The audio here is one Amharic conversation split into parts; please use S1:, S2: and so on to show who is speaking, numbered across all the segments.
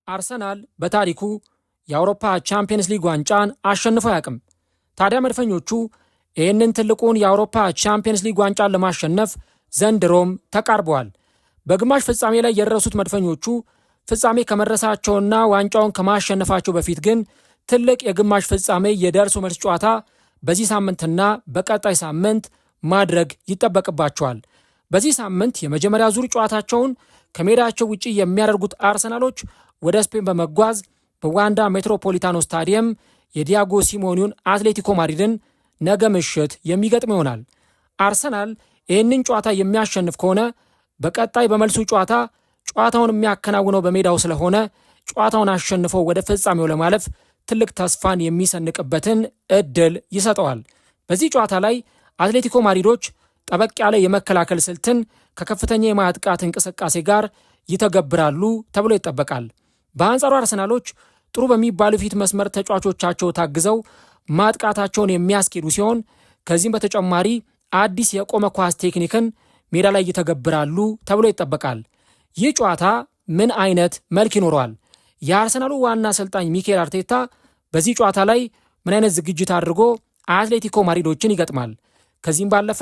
S1: አርሰናል በታሪኩ የአውሮፓ ቻምፒየንስ ሊግ ዋንጫን አሸንፎ አያውቅም። ታዲያ መድፈኞቹ ይህንን ትልቁን የአውሮፓ ቻምፒየንስ ሊግ ዋንጫን ለማሸነፍ ዘንድሮም ተቃርበዋል። በግማሽ ፍጻሜ ላይ የደረሱት መድፈኞቹ ፍጻሜ ከመድረሳቸውና ዋንጫውን ከማሸነፋቸው በፊት ግን ትልቅ የግማሽ ፍጻሜ የደርሶ መልስ ጨዋታ በዚህ ሳምንትና በቀጣይ ሳምንት ማድረግ ይጠበቅባቸዋል። በዚህ ሳምንት የመጀመሪያ ዙር ጨዋታቸውን ከሜዳቸው ውጪ የሚያደርጉት አርሰናሎች ወደ ስፔን በመጓዝ በዋንዳ ሜትሮፖሊታኖ ስታዲየም የዲያጎ ሲሞኒውን አትሌቲኮ ማድሪድን ነገ ምሽት የሚገጥም ይሆናል። አርሰናል ይህንን ጨዋታ የሚያሸንፍ ከሆነ በቀጣይ በመልሱ ጨዋታውን የሚያከናውነው በሜዳው ስለሆነ ጨዋታውን አሸንፎ ወደ ፍጻሜው ለማለፍ ትልቅ ተስፋን የሚሰንቅበትን እድል ይሰጠዋል። በዚህ ጨዋታ ላይ አትሌቲኮ ማድሪዶች ጠበቅ ያለ የመከላከል ስልትን ከከፍተኛ የማጥቃት እንቅስቃሴ ጋር ይተገብራሉ ተብሎ ይጠበቃል። በአንጻሩ አርሰናሎች ጥሩ በሚባሉ ፊት መስመር ተጫዋቾቻቸው ታግዘው ማጥቃታቸውን የሚያስኬዱ ሲሆን ከዚህም በተጨማሪ አዲስ የቆመ ኳስ ቴክኒክን ሜዳ ላይ ይተገብራሉ ተብሎ ይጠበቃል። ይህ ጨዋታ ምን አይነት መልክ ይኖረዋል? የአርሰናሉ ዋና አሰልጣኝ ሚኬል አርቴታ በዚህ ጨዋታ ላይ ምን አይነት ዝግጅት አድርጎ አትሌቲኮ ማድሪዶችን ይገጥማል? ከዚህም ባለፈ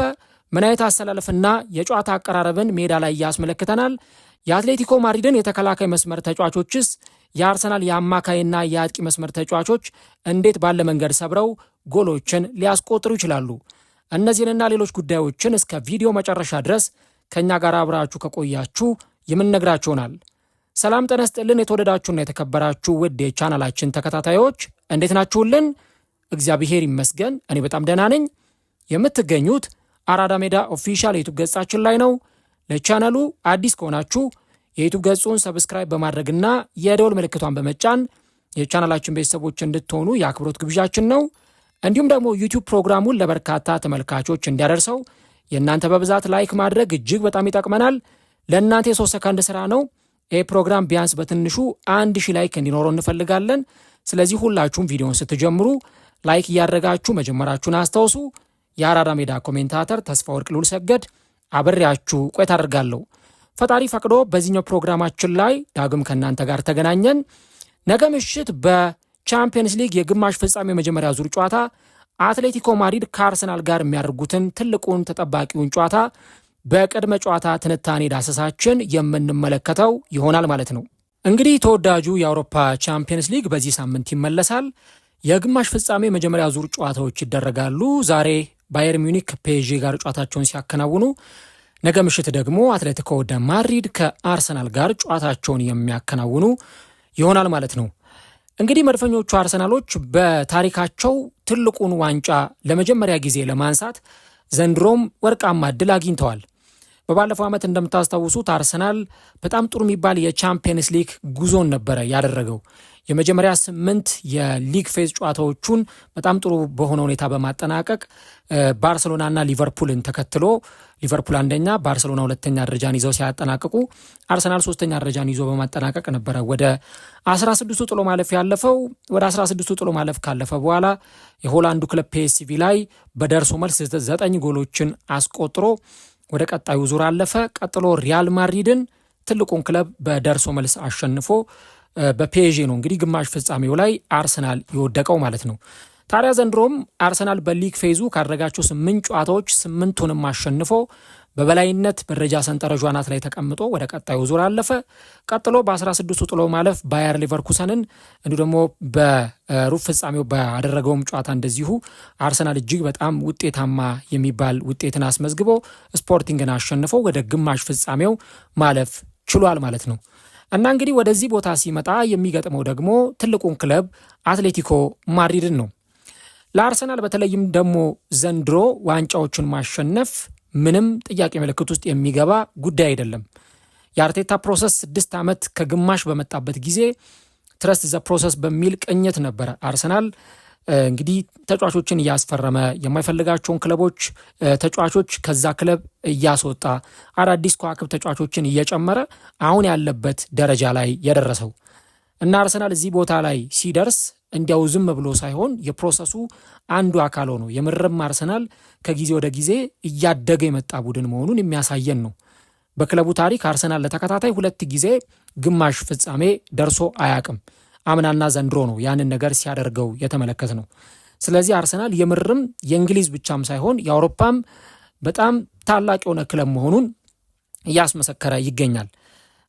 S1: ምን አይነት አሰላለፍና የጨዋታ አቀራረብን ሜዳ ላይ ያስመለክተናል? የአትሌቲኮ ማድሪድን የተከላካይ መስመር ተጫዋቾችስ የአርሰናል የአማካይና የአጥቂ መስመር ተጫዋቾች እንዴት ባለ መንገድ ሰብረው ጎሎችን ሊያስቆጥሩ ይችላሉ? እነዚህንና ሌሎች ጉዳዮችን እስከ ቪዲዮ መጨረሻ ድረስ ከእኛ ጋር አብራችሁ ከቆያችሁ የምንነግራችሁናል። ሰላም ጤና ይስጥልን። የተወደዳችሁና የተከበራችሁ ውድ የቻናላችን ተከታታዮች እንዴት ናችሁልን? እግዚአብሔር ይመስገን እኔ በጣም ደህና ነኝ። የምትገኙት አራዳ ሜዳ ኦፊሻል የዩቱብ ገጻችን ላይ ነው። ለቻናሉ አዲስ ከሆናችሁ የዩቱብ ገጹን ሰብስክራይብ በማድረግና የደወል ምልክቷን በመጫን የቻናላችን ቤተሰቦች እንድትሆኑ የአክብሮት ግብዣችን ነው። እንዲሁም ደግሞ ዩቱብ ፕሮግራሙን ለበርካታ ተመልካቾች እንዲያደርሰው የእናንተ በብዛት ላይክ ማድረግ እጅግ በጣም ይጠቅመናል። ለእናንተ የ3 ሰከንድ ስራ ነው። ይህ ፕሮግራም ቢያንስ በትንሹ 1000 ላይክ እንዲኖረው እንፈልጋለን። ስለዚህ ሁላችሁም ቪዲዮን ስትጀምሩ ላይክ እያደረጋችሁ መጀመራችሁን አስታውሱ። የአራዳ ሜዳ ኮሜንታተር ተስፋ ወርቅ ልዑል ሰገድ አብሬያችሁ ቆይታ አደርጋለሁ። ፈጣሪ ፈቅዶ በዚህኛው ፕሮግራማችን ላይ ዳግም ከእናንተ ጋር ተገናኘን። ነገ ምሽት በቻምፒየንስ ሊግ የግማሽ ፍጻሜ የመጀመሪያ ዙር ጨዋታ አትሌቲኮ ማድሪድ ከአርሰናል ጋር የሚያደርጉትን ትልቁን ተጠባቂውን ጨዋታ በቅድመ ጨዋታ ትንታኔ ዳሰሳችን የምንመለከተው ይሆናል ማለት ነው። እንግዲህ ተወዳጁ የአውሮፓ ቻምፒየንስ ሊግ በዚህ ሳምንት ይመለሳል። የግማሽ ፍጻሜ የመጀመሪያ ዙር ጨዋታዎች ይደረጋሉ። ዛሬ ባየር ሚዩኒክ ከፔዤ ጋር ጨዋታቸውን ሲያከናውኑ፣ ነገ ምሽት ደግሞ አትሌቲኮ ደ ማድሪድ ከአርሰናል ጋር ጨዋታቸውን የሚያከናውኑ ይሆናል ማለት ነው። እንግዲህ መድፈኞቹ አርሰናሎች በታሪካቸው ትልቁን ዋንጫ ለመጀመሪያ ጊዜ ለማንሳት ዘንድሮም ወርቃማ ዕድል አግኝተዋል። በባለፈው ዓመት እንደምታስታውሱት አርሰናል በጣም ጥሩ የሚባል የቻምፒየንስ ሊግ ጉዞን ነበረ ያደረገው። የመጀመሪያ 8 የሊግ ፌዝ ጨዋታዎቹን በጣም ጥሩ በሆነ ሁኔታ በማጠናቀቅ ባርሰሎናና ሊቨርፑልን ተከትሎ ሊቨርፑል አንደኛ፣ ባርሰሎና ሁለተኛ ደረጃን ይዘው ሲያጠናቅቁ አርሰናል ሶስተኛ ደረጃን ይዞ በማጠናቀቅ ነበረ ወደ 16ቱ ጥሎ ማለፍ ያለፈው። ወደ 16ቱ ጥሎ ማለፍ ካለፈ በኋላ የሆላንዱ ክለብ ፒኤስቪ ላይ በደርሶ መልስ 9 ጎሎችን አስቆጥሮ ወደ ቀጣዩ ዙር አለፈ። ቀጥሎ ሪያል ማድሪድን ትልቁን ክለብ በደርሶ መልስ አሸንፎ በፔዤ ነው እንግዲህ ግማሽ ፍጻሜው ላይ አርሰናል የወደቀው ማለት ነው። ታዲያ ዘንድሮም አርሰናል በሊግ ፌዙ ካደረጋቸው 8 ጨዋታዎች 8ቱንም አሸንፎ በበላይነት በደረጃ ሰንጠረዡ አናት ላይ ተቀምጦ ወደ ቀጣዩ ዙር አለፈ። ቀጥሎ በ16ቱ ጥሎ ማለፍ ባየር ሊቨርኩሰንን እንዲሁ ደግሞ በሩብ ፍጻሜው ባደረገውም ጨዋታ እንደዚሁ አርሰናል እጅግ በጣም ውጤታማ የሚባል ውጤትን አስመዝግቦ ስፖርቲንግን አሸንፎ ወደ ግማሽ ፍጻሜው ማለፍ ችሏል ማለት ነው። እና እንግዲህ ወደዚህ ቦታ ሲመጣ የሚገጥመው ደግሞ ትልቁን ክለብ አትሌቲኮ ማድሪድን ነው። ለአርሰናል በተለይም ደግሞ ዘንድሮ ዋንጫዎችን ማሸነፍ ምንም ጥያቄ ምልክት ውስጥ የሚገባ ጉዳይ አይደለም። የአርቴታ ፕሮሰስ 6 ዓመት ከግማሽ በመጣበት ጊዜ ትረስት ዘ ፕሮሰስ በሚል ቅኝት ነበረ አርሰናል እንግዲህ ተጫዋቾችን እያስፈረመ የማይፈልጋቸውን ክለቦች ተጫዋቾች ከዛ ክለብ እያስወጣ አዳዲስ ከዋክብ ተጫዋቾችን እየጨመረ አሁን ያለበት ደረጃ ላይ የደረሰው እና አርሰናል እዚህ ቦታ ላይ ሲደርስ እንዲያው ዝም ብሎ ሳይሆን የፕሮሰሱ አንዱ አካል ሆኖ የምርም አርሰናል ከጊዜ ወደ ጊዜ እያደገ የመጣ ቡድን መሆኑን የሚያሳየን ነው። በክለቡ ታሪክ አርሰናል ለተከታታይ 2 ጊዜ ግማሽ ፍጻሜ ደርሶ አያቅም። አምናና ዘንድሮ ነው ያንን ነገር ሲያደርገው የተመለከት ነው። ስለዚህ አርሰናል የምርም የእንግሊዝ ብቻም ሳይሆን የአውሮፓም በጣም ታላቅ የሆነ ክለብ መሆኑን እያስመሰከረ ይገኛል።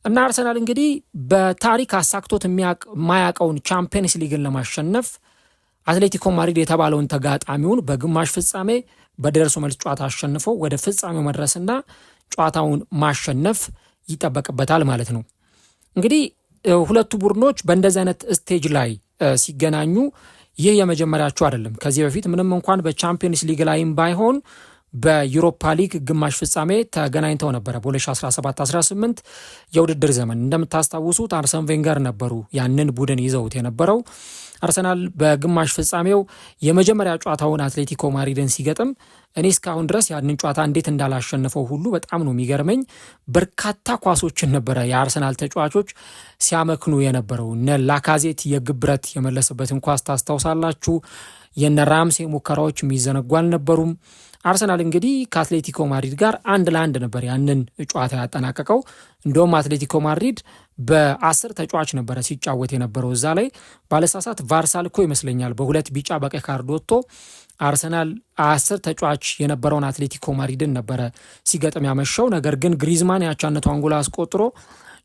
S1: እና አርሰናል እንግዲህ በታሪክ አሳክቶት የማያውቀውን ቻምፒየንስ ሊግን ለማሸነፍ አትሌቲኮ ማድሪድ የተባለውን ተጋጣሚውን በግማሽ ፍጻሜ በደርሶ መልስ ጨዋታ አሸንፎ ወደ ፍጻሜው መድረስና ጨዋታውን ማሸነፍ ይጠበቅበታል ማለት ነው። እንግዲህ ሁለቱ ቡድኖች በእንደዚህ አይነት ስቴጅ ላይ ሲገናኙ ይህ የመጀመሪያቸው አይደለም። ከዚህ በፊት ምንም እንኳን በቻምፒየንስ ሊግ ላይም ባይሆን በዩሮፓ ሊግ ግማሽ ፍጻሜ ተገናኝተው ነበረ በ2017-18 የውድድር ዘመን። እንደምታስታውሱት አርሰን ቬንገር ነበሩ ያንን ቡድን ይዘውት የነበረው። አርሰናል በግማሽ ፍጻሜው የመጀመሪያ ጨዋታውን አትሌቲኮ ማድሪድን ሲገጥም እኔ እስካሁን ድረስ ያንን ጨዋታ እንዴት እንዳላሸነፈው ሁሉ በጣም ነው የሚገርመኝ። በርካታ ኳሶችን ነበረ የአርሰናል ተጫዋቾች ሲያመክኑ የነበረው። እነ ላካዜት የግብረት የመለሰበትን ኳስ ታስታውሳላችሁ። የነ ራምሴ ሙከራዎች የሚዘነጉ አልነበሩም። አርሰናል እንግዲህ ከአትሌቲኮ ማድሪድ ጋር 1-1 ነበር ያንን ጨዋታ ያጠናቀቀው። እንደውም አትሌቲኮ ማድሪድ በ10 ተጫዋች ነበረ ሲጫወት የነበረው። እዛ ላይ ባለሳሳት ቫርሳልኮ ይመስለኛል በ2 ቢጫ በቀይ ካርድ ወጥቶ አርሰናል 10 ተጫዋች የነበረውን አትሌቲኮ ማድሪድን ነበረ ሲገጥም ያመሸው። ነገር ግን ግሪዝማን ያቻነቷን ጎል አስቆጥሮ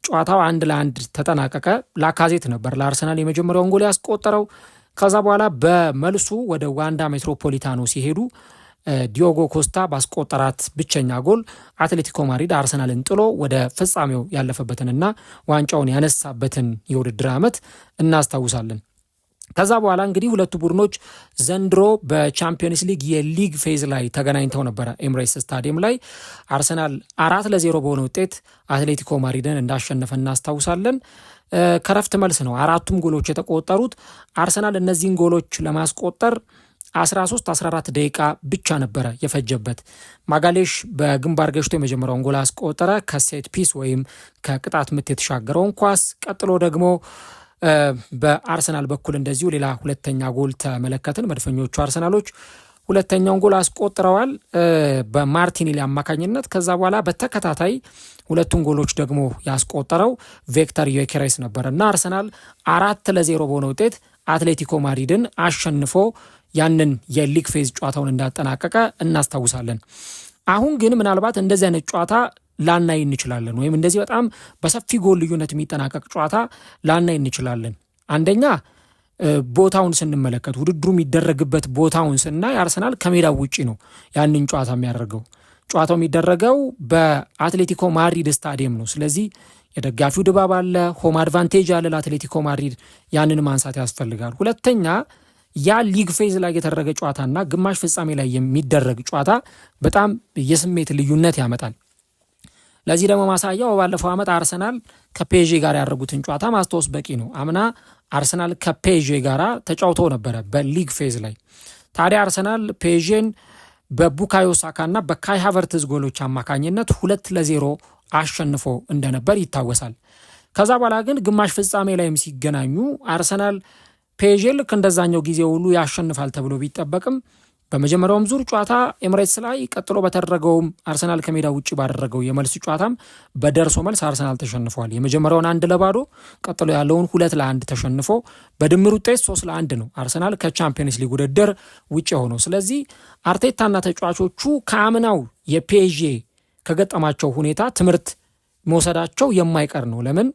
S1: ጨዋታው 1-1 ተጠናቀቀ። ላካዜት ነበር ለአርሰናል የመጀመሪያውን ጎል ያስቆጠረው። ከዛ በኋላ በመልሱ ወደ ዋንዳ ሜትሮፖሊታኖ ሲሄዱ ዲዮጎ ኮስታ ባስቆጠራት ብቸኛ ጎል አትሌቲኮ ማድሪድ አርሰናልን ጥሎ ወደ ፍጻሜው ያለፈበትንና ዋንጫውን ያነሳበትን የውድድር ዓመት እናስታውሳለን። ከዛ በኋላ እንግዲህ ሁለቱ ቡድኖች ዘንድሮ በቻምፒየንስ ሊግ የሊግ ፌዝ ላይ ተገናኝተው ነበረ ኤምሬትስ ስታዲየም ላይ። አርሰናል 4-0 በሆነ ውጤት አትሌቲኮ ማድሪድን እንዳሸነፈ እናስታውሳለን። ከረፍት መልስ ነው 4ቱም ጎሎች የተቆጠሩት። አርሰናል እነዚህን ጎሎች ለማስቆጠር 13-14 ደቂቃ ብቻ ነበረ የፈጀበት። ማጋሌሽ በግንባር ገጭቶ የመጀመሪያውን ጎል አስቆጠረ፣ ከሴት ፒስ ወይም ከቅጣት ምት የተሻገረውን ኳስ። ቀጥሎ ደግሞ በአርሰናል በኩል እንደዚሁ ሌላ ሁለተኛ ጎል ተመለከትን። መድፈኞቹ አርሰናሎች ሁለተኛውን ጎል አስቆጥረዋል በማርቲኔሊ አማካኝነት። ከዛ በኋላ በተከታታይ ሁለቱን ጎሎች ደግሞ ያስቆጠረው ቪክተር ዮኬሬስ ነበር እና አርሰናል 4-0 በሆነ ውጤት አትሌቲኮ ማድሪድን አሸንፎ ያንን የሊግ ፌዝ ጨዋታውን እንዳጠናቀቀ እናስታውሳለን። አሁን ግን ምናልባት እንደዚህ አይነት ጨዋታ ላናይ እንችላለን፣ ወይም እንደዚህ በጣም በሰፊ ጎል ልዩነት የሚጠናቀቅ ጨዋታ ላናይ እንችላለን። አንደኛ ቦታውን ስንመለከት፣ ውድድሩ የሚደረግበት ቦታውን ስናይ አርሰናል ከሜዳው ውጪ ነው ያንን ጨዋታ የሚያደርገው። ጨዋታው የሚደረገው በአትሌቲኮ ማድሪድ ስታዲየም ነው። ስለዚህ የደጋፊው ድባብ አለ፣ ሆም አድቫንቴጅ አለ ለአትሌቲኮ ማድሪድ። ያንን ማንሳት ያስፈልጋል። ሁለተኛ ያ ሊግ ፌዝ ላይ የተደረገ ጨዋታና ግማሽ ፍጻሜ ላይ የሚደረግ ጨዋታ በጣም የስሜት ልዩነት ያመጣል። ለዚህ ደግሞ ማሳያው ባለፈው ዓመት አርሰናል ከፔዤ ጋር ያደረጉትን ጨዋታ ማስታወስ በቂ ነው። አምና አርሰናል ከፔዤ ጋር ተጫውቶ ነበረ በሊግ ፌዝ ላይ። ታዲያ አርሰናል ፔዤን በቡካዮ ሳካና በካይ ሃቨርትዝ ጎሎች አማካኝነት 2-0 አሸንፎ እንደነበር ይታወሳል። ከዛ በኋላ ግን ግማሽ ፍጻሜ ላይም ሲገናኙ አርሰናል ፔዤ ልክ እንደዛኛው ጊዜ ሁሉ ያሸንፋል ተብሎ ቢጠበቅም በመጀመሪያውም ዙር ጨዋታ ኤምሬትስ ላይ፣ ቀጥሎ በተደረገውም አርሰናል ከሜዳ ውጭ ባደረገው የመልስ ጨዋታም በደርሶ መልስ አርሰናል ተሸንፏል። የመጀመሪያውን 1-0፣ ቀጥሎ ያለውን 2-1 ተሸንፎ በድምር ውጤት 3-1 ነው አርሰናል ከቻምፒየንስ ሊግ ውድድር ውጭ ሆነው። ስለዚህ አርቴታና ተጫዋቾቹ ከአምናው የፔዤ ከገጠማቸው ሁኔታ ትምህርት መውሰዳቸው የማይቀር ነው። ለምን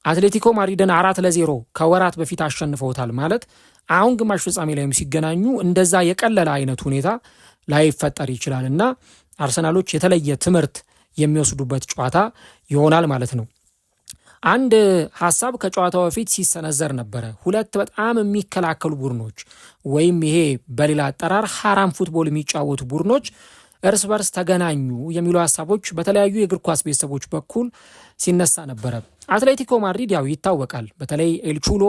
S1: አትሌቲኮ ማድሪድን 4-0 ከወራት በፊት አሸንፈውታል ማለት አሁን ግማሽ ፍጻሜ ላይም ሲገናኙ እንደዛ የቀለለ አይነት ሁኔታ ላይፈጠር ይችላል እና አርሰናሎች የተለየ ትምህርት የሚወስዱበት ጨዋታ ይሆናል ማለት ነው። አንድ ሀሳብ ከጨዋታው በፊት ሲሰነዘር ነበረ። ሁለት በጣም የሚከላከሉ ቡድኖች ወይም ይሄ በሌላ አጠራር ሀራም ፉትቦል የሚጫወቱ ቡድኖች እርስ በርስ ተገናኙ የሚሉ ሀሳቦች በተለያዩ የእግር ኳስ ቤተሰቦች በኩል ሲነሳ ነበረ። አትሌቲኮ ማድሪድ ያው ይታወቃል፣ በተለይ ኤልቹሎ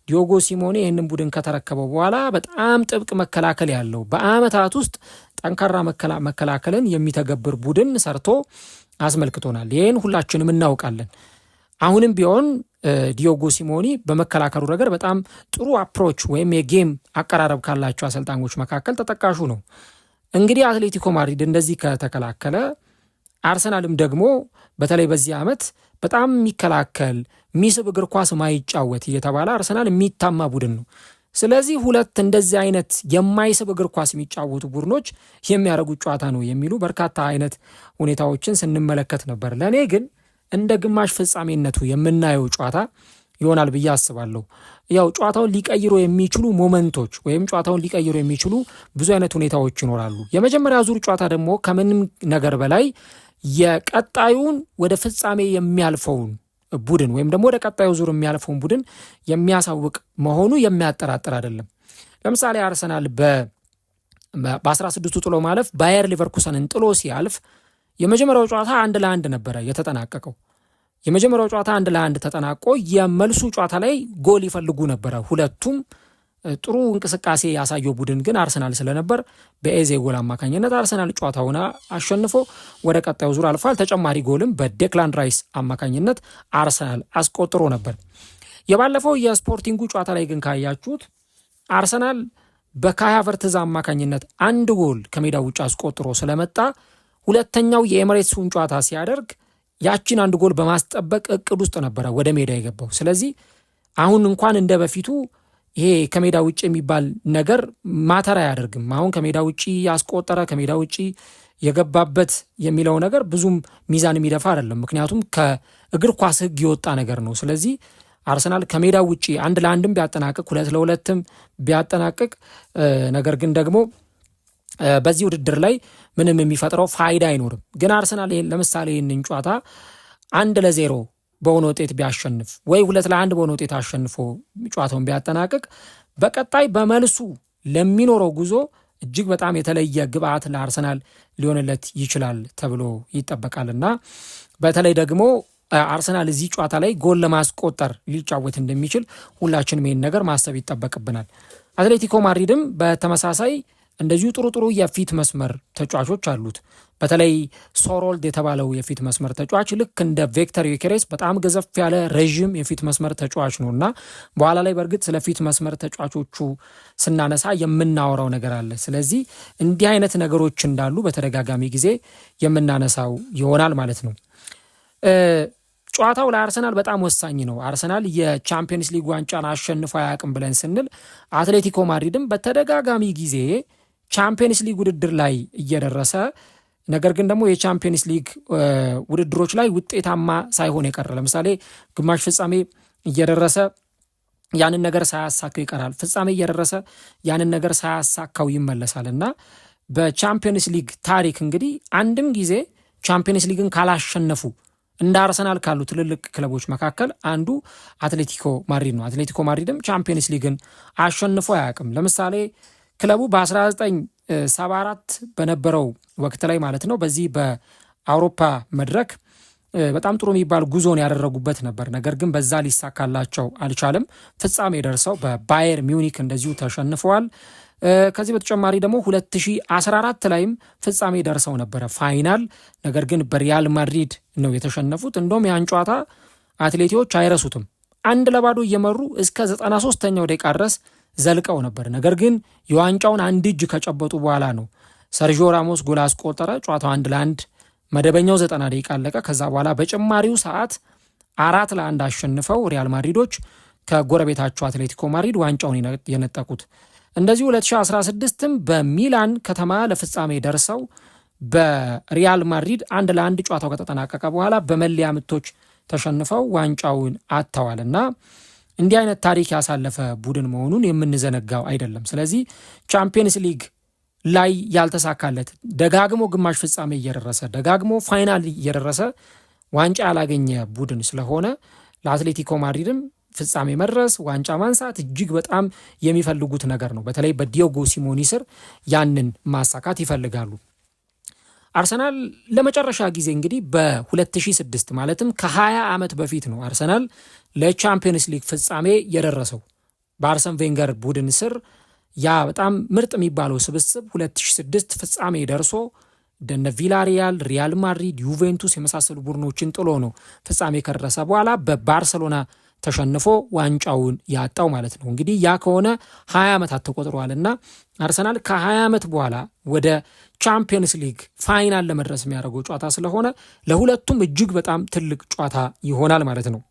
S1: ዲዮጎ ሲሞኔ ይህንን ቡድን ከተረከበው በኋላ በጣም ጥብቅ መከላከል ያለው በአመታት ውስጥ ጠንካራ መከላከልን የሚተገብር ቡድን ሰርቶ አስመልክቶናል። ይህን ሁላችንም እናውቃለን። አሁንም ቢሆን ዲዮጎ ሲሞኔ በመከላከሉ ረገድ በጣም ጥሩ አፕሮች ወይም የጌም አቀራረብ ካላቸው አሰልጣኞች መካከል ተጠቃሹ ነው። እንግዲህ አትሌቲኮ ማድሪድ እንደዚህ ከተከላከለ አርሰናልም ደግሞ በተለይ በዚህ ዓመት በጣም የሚከላከል የሚስብ እግር ኳስ ማይጫወት እየተባለ አርሰናል የሚታማ ቡድን ነው። ስለዚህ ሁለት እንደዚህ አይነት የማይስብ እግር ኳስ የሚጫወቱ ቡድኖች የሚያደርጉት ጨዋታ ነው የሚሉ በርካታ አይነት ሁኔታዎችን ስንመለከት ነበር። ለእኔ ግን እንደ ግማሽ ፍጻሜነቱ የምናየው ጨዋታ ይሆናል ብዬ አስባለሁ። ያው ጨዋታውን ሊቀይሩ የሚችሉ ሞመንቶች ወይም ጨዋታውን ሊቀይሩ የሚችሉ ብዙ አይነት ሁኔታዎች ይኖራሉ። የመጀመሪያ ዙር ጨዋታ ደግሞ ከምንም ነገር በላይ የቀጣዩን ወደ ፍጻሜ የሚያልፈውን ቡድን ወይም ደግሞ ወደ ቀጣዩ ዙር የሚያልፈውን ቡድን የሚያሳውቅ መሆኑ የሚያጠራጥር አይደለም። ለምሳሌ አርሰናል በ16ቱ ጥሎ ማለፍ ባየር ሊቨርኩሰንን ጥሎ ሲያልፍ የመጀመሪያው ጨዋታ 1-1 ነበረ የተጠናቀቀው። የመጀመሪያው ጨዋታ 1-1 ተጠናቆ የመልሱ ጨዋታ ላይ ጎል ይፈልጉ ነበረ። ሁለቱም ጥሩ እንቅስቃሴ ያሳየው ቡድን ግን አርሰናል ስለነበር በኤዜ ጎል አማካኝነት አርሰናል ጨዋታውን አሸንፎ ወደ ቀጣዩ ዙር አልፏል። ተጨማሪ ጎልም በዴክላን ራይስ አማካኝነት አርሰናል አስቆጥሮ ነበር። የባለፈው የስፖርቲንጉ ጨዋታ ላይ ግን ካያችሁት አርሰናል በካይ ሃቨርትዝ አማካኝነት አንድ ጎል ከሜዳ ውጭ አስቆጥሮ ስለመጣ ሁለተኛው የኤምሬትሱን ጨዋታ ሲያደርግ ያችን አንድ ጎል በማስጠበቅ እቅድ ውስጥ ነበረ ወደ ሜዳ የገባው። ስለዚህ አሁን እንኳን እንደ በፊቱ ይሄ ከሜዳ ውጭ የሚባል ነገር ማተር አያደርግም። አሁን ከሜዳ ውጭ ያስቆጠረ ከሜዳ ውጭ የገባበት የሚለው ነገር ብዙም ሚዛን የሚደፋ አይደለም። ምክንያቱም ከእግር ኳስ ሕግ የወጣ ነገር ነው። ስለዚህ አርሰናል ከሜዳ ውጭ 1-1 ቢያጠናቅቅ 2-2 ቢያጠናቅቅ ነገር ግን ደግሞ በዚህ ውድድር ላይ ምንም የሚፈጥረው ፋይዳ አይኖርም። ግን አርሰናል ለምሳሌ ይህንን ጨዋታ 1-0 በሆነ ውጤት ቢያሸንፍ ወይ 2-1 በሆነ ውጤት አሸንፎ ጨዋታውን ቢያጠናቅቅ በቀጣይ በመልሱ ለሚኖረው ጉዞ እጅግ በጣም የተለየ ግብአት ለአርሰናል ሊሆንለት ይችላል ተብሎ ይጠበቃልና በተለይ ደግሞ አርሰናል እዚህ ጨዋታ ላይ ጎል ለማስቆጠር ሊጫወት እንደሚችል ሁላችንም ይህን ነገር ማሰብ ይጠበቅብናል። አትሌቲኮ ማድሪድም በተመሳሳይ እንደዚሁ ጥሩ የፊት መስመር ተጫዋቾች አሉት። በተለይ ሶሮልድ የተባለው የፊት መስመር ተጫዋች ልክ እንደ ቪክተር ዩኬሬስ በጣም ገዘፍ ያለ ረዥም የፊት መስመር ተጫዋች ነው እና በኋላ ላይ በእርግጥ ስለ ፊት መስመር ተጫዋቾቹ ስናነሳ የምናወራው ነገር አለ። ስለዚህ እንዲህ አይነት ነገሮች እንዳሉ በተደጋጋሚ ጊዜ የምናነሳው ይሆናል ማለት ነው። ጨዋታው ለአርሰናል በጣም ወሳኝ ነው። አርሰናል የቻምፒየንስ ሊግ ዋንጫን አሸንፎ አያውቅም ብለን ስንል አትሌቲኮ ማድሪድም በተደጋጋሚ ጊዜ ቻምፒየንስ ሊግ ውድድር ላይ እየደረሰ ነገር ግን ደግሞ የቻምፒየንስ ሊግ ውድድሮች ላይ ውጤታማ ሳይሆን የቀረ ለምሳሌ ግማሽ ፍጻሜ እየደረሰ ያንን ነገር ሳያሳካው ይቀራል። ፍጻሜ እየደረሰ ያንን ነገር ሳያሳካው ይመለሳል እና በቻምፒየንስ ሊግ ታሪክ እንግዲህ አንድም ጊዜ ቻምፒየንስ ሊግን ካላሸነፉ እንደ አርሰናል ካሉ ትልልቅ ክለቦች መካከል አንዱ አትሌቲኮ ማድሪድ ነው። አትሌቲኮ ማድሪድም ቻምፒየንስ ሊግን አሸንፎ አያውቅም። ለምሳሌ ክለቡ በ1974 በነበረው ወቅት ላይ ማለት ነው በዚህ በአውሮፓ መድረክ በጣም ጥሩ የሚባል ጉዞን ያደረጉበት ነበር። ነገር ግን በዛ ሊሳካላቸው አልቻለም። ፍጻሜ ደርሰው በባየር ሚዩኒክ እንደዚሁ ተሸንፈዋል። ከዚህ በተጨማሪ ደግሞ 2014 ላይም ፍጻሜ ደርሰው ነበረ ፋይናል። ነገር ግን በሪያል ማድሪድ ነው የተሸነፉት። እንደውም ያን ጨዋታ አትሌቲዎች አይረሱትም። 1-0 እየመሩ እስከ 93ኛው ደቂቃ ድረስ ዘልቀው ነበር። ነገር ግን የዋንጫውን አንድ እጅ ከጨበጡ በኋላ ነው ሰርጂዮ ራሞስ ጎል አስቆጠረ። ጨዋታው 1-1 መደበኛው 90 ደቂቃ አለቀ። ከዛ በኋላ በጭማሪው ሰዓት 4-1 አሸንፈው ሪያል ማድሪዶች ከጎረቤታቸው አትሌቲኮ ማድሪድ ዋንጫውን የነጠቁት። እንደዚሁ 2016ም በሚላን ከተማ ለፍጻሜ ደርሰው በሪያል ማድሪድ 1-1 ጨዋታው ከተጠናቀቀ በኋላ በመለያ ምቶች ተሸንፈው ዋንጫውን አጥተዋልና እንዲህ አይነት ታሪክ ያሳለፈ ቡድን መሆኑን የምንዘነጋው አይደለም። ስለዚህ ቻምፒየንስ ሊግ ላይ ያልተሳካለት ደጋግሞ ግማሽ ፍጻሜ እየደረሰ ደጋግሞ ፋይናል እየደረሰ ዋንጫ ያላገኘ ቡድን ስለሆነ ለአትሌቲኮ ማድሪድም ፍጻሜ መድረስ ዋንጫ ማንሳት እጅግ በጣም የሚፈልጉት ነገር ነው። በተለይ በዲዮጎ ሲሞኒ ስር ያንን ማሳካት ይፈልጋሉ። አርሰናል ለመጨረሻ ጊዜ እንግዲህ በ2006 ማለትም ከ20 ዓመት በፊት ነው አርሰናል ለቻምፒየንስ ሊግ ፍጻሜ የደረሰው በአርሰን ቬንገር ቡድን ስር። ያ በጣም ምርጥ የሚባለው ስብስብ 2006 ፍጻሜ ደርሶ እንደነ ቪላሪያል፣ ሪያል ማድሪድ፣ ዩቬንቱስ የመሳሰሉ ቡድኖችን ጥሎ ነው ፍጻሜ ከደረሰ በኋላ በባርሰሎና ተሸንፎ ዋንጫውን ያጣው ማለት ነው። እንግዲህ ያ ከሆነ 20 ዓመታት ተቆጥረዋልና አርሰናል ከ20 ዓመት በኋላ ወደ ቻምፒየንስ ሊግ ፋይናል ለመድረስ የሚያደርገው ጨዋታ ስለሆነ ለሁለቱም እጅግ በጣም ትልቅ ጨዋታ ይሆናል ማለት ነው።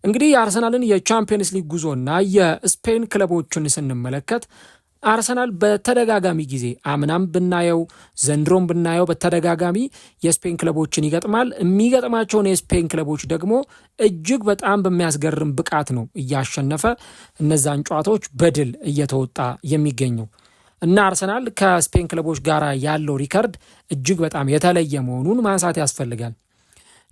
S1: እንግዲህ የአርሰናልን የቻምፒየንስ ሊግ ጉዞና የስፔን ክለቦችን ስንመለከት አርሰናል በተደጋጋሚ ጊዜ አምናም ብናየው ዘንድሮም ብናየው በተደጋጋሚ የስፔን ክለቦችን ይገጥማል። የሚገጥማቸውን የስፔን ክለቦች ደግሞ እጅግ በጣም በሚያስገርም ብቃት ነው እያሸነፈ እነዛን ጨዋታዎች በድል እየተወጣ የሚገኘው እና አርሰናል ከስፔን ክለቦች ጋር ያለው ሪከርድ እጅግ በጣም የተለየ መሆኑን ማንሳት ያስፈልጋል።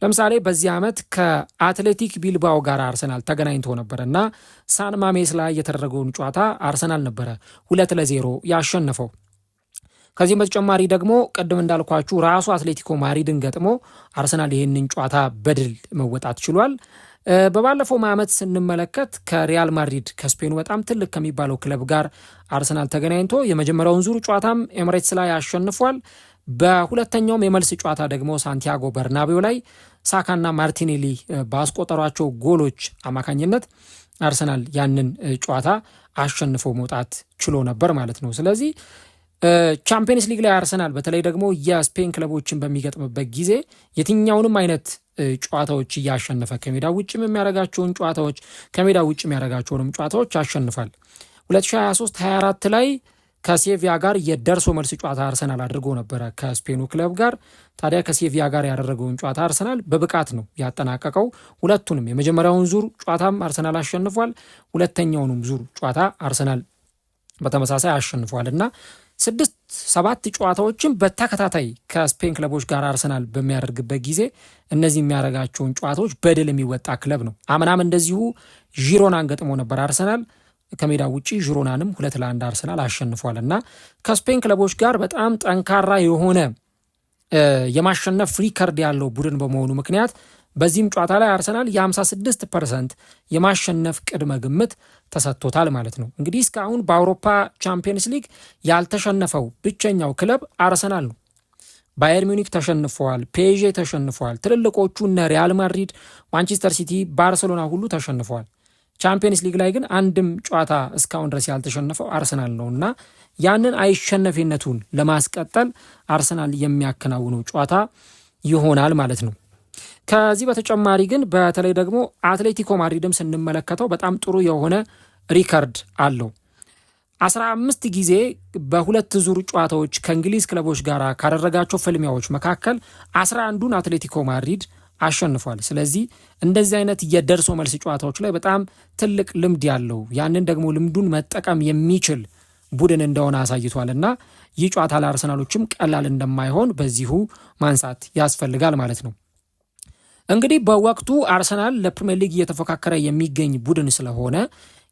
S1: ለምሳሌ በዚህ ዓመት ከአትሌቲክ ቢልባኦ ጋር አርሰናል ተገናኝቶ ነበር እና ሳን ማሜስ ላይ የተደረገውን ጨዋታ አርሰናል ነበረ 2-0 ያሸነፈው። ከዚህም በተጨማሪ ደግሞ ቅድም እንዳልኳችሁ ራሱ አትሌቲኮ ማድሪድን ገጥሞ አርሰናል ይህንን ጨዋታ በድል መወጣት ችሏል። በባለፈው ዓመት ስንመለከት ከሪያል ማድሪድ ከስፔኑ በጣም ትልቅ ከሚባለው ክለብ ጋር አርሰናል ተገናኝቶ የመጀመሪያውን ዙር ጨዋታም ኤምሬትስ ላይ አሸንፏል። በሁለተኛውም የመልስ ጨዋታ ደግሞ ሳንቲያጎ በርናቤው ላይ ሳካና ማርቲኔሊ ባስቆጠሯቸው ጎሎች አማካኝነት አርሰናል ያንን ጨዋታ አሸንፎ መውጣት ችሎ ነበር ማለት ነው። ስለዚህ ቻምፒየንስ ሊግ ላይ አርሰናል በተለይ ደግሞ የስፔን ክለቦችን በሚገጥምበት ጊዜ የትኛውንም አይነት ጨዋታዎች እያሸነፈ ከሜዳ ውጭም የሚያደርጋቸውን ጨዋታዎች ከሜዳ ውጭ የሚያደርጋቸውንም ጨዋታዎች ያሸንፋል። 2023-24 ላይ ከሴቪያ ጋር የደርሶ መልስ ጨዋታ አርሰናል አድርጎ ነበረ ከስፔኑ ክለብ ጋር። ታዲያ ከሴቪያ ጋር ያደረገውን ጨዋታ አርሰናል በብቃት ነው ያጠናቀቀው። ሁለቱንም የመጀመሪያውን ዙር ጨዋታም አርሰናል አሸንፏል። ሁለተኛውንም ዙር ጨዋታ አርሰናል በተመሳሳይ አሸንፏል እና 6-7 ጨዋታዎችን በተከታታይ ከስፔን ክለቦች ጋር አርሰናል በሚያደርግበት ጊዜ እነዚህ የሚያደርጋቸውን ጨዋታዎች በድል የሚወጣ ክለብ ነው። አምናም እንደዚሁ ዢሮናን ገጥሞ ነበር አርሰናል ከሜዳ ውጪ ዢሮናንም 2-1 አርሰናል አሸንፏል እና ከስፔን ክለቦች ጋር በጣም ጠንካራ የሆነ የማሸነፍ ሪከርድ ያለው ቡድን በመሆኑ ምክንያት በዚህም ጨዋታ ላይ አርሰናል የ56% የማሸነፍ ቅድመ ግምት ተሰጥቶታል ማለት ነው። እንግዲህ እስካሁን በአውሮፓ ቻምፒየንስ ሊግ ያልተሸነፈው ብቸኛው ክለብ አርሰናል ነው። ባየር ሚዩኒክ ተሸንፈዋል፣ ፒኤስጂ ተሸንፈዋል፣ ትልልቆቹ እነ ሪያል ማድሪድ፣ ማንቸስተር ሲቲ፣ ባርሴሎና ሁሉ ተሸንፈዋል። ቻምፒየንስ ሊግ ላይ ግን አንድም ጨዋታ እስካሁን ድረስ ያልተሸነፈው አርሰናል ነው እና ያንን አይሸነፊነቱን ለማስቀጠል አርሰናል የሚያከናውነው ጨዋታ ይሆናል ማለት ነው። ከዚህ በተጨማሪ ግን በተለይ ደግሞ አትሌቲኮ ማድሪድም ስንመለከተው በጣም ጥሩ የሆነ ሪከርድ አለው። 15 ጊዜ በሁለት ዙር ጨዋታዎች ከእንግሊዝ ክለቦች ጋር ካደረጋቸው ፍልሚያዎች መካከል 11ዱን አትሌቲኮ ማድሪድ አሸንፏል። ስለዚህ እንደዚህ አይነት የደርሶ መልስ ጨዋታዎች ላይ በጣም ትልቅ ልምድ ያለው ያንን ደግሞ ልምዱን መጠቀም የሚችል ቡድን እንደሆነ አሳይቷል እና ይህ ጨዋታ ለአርሰናሎችም ቀላል እንደማይሆን በዚሁ ማንሳት ያስፈልጋል ማለት ነው። እንግዲህ በወቅቱ አርሰናል ለፕሪሚየር ሊግ እየተፎካከረ የሚገኝ ቡድን ስለሆነ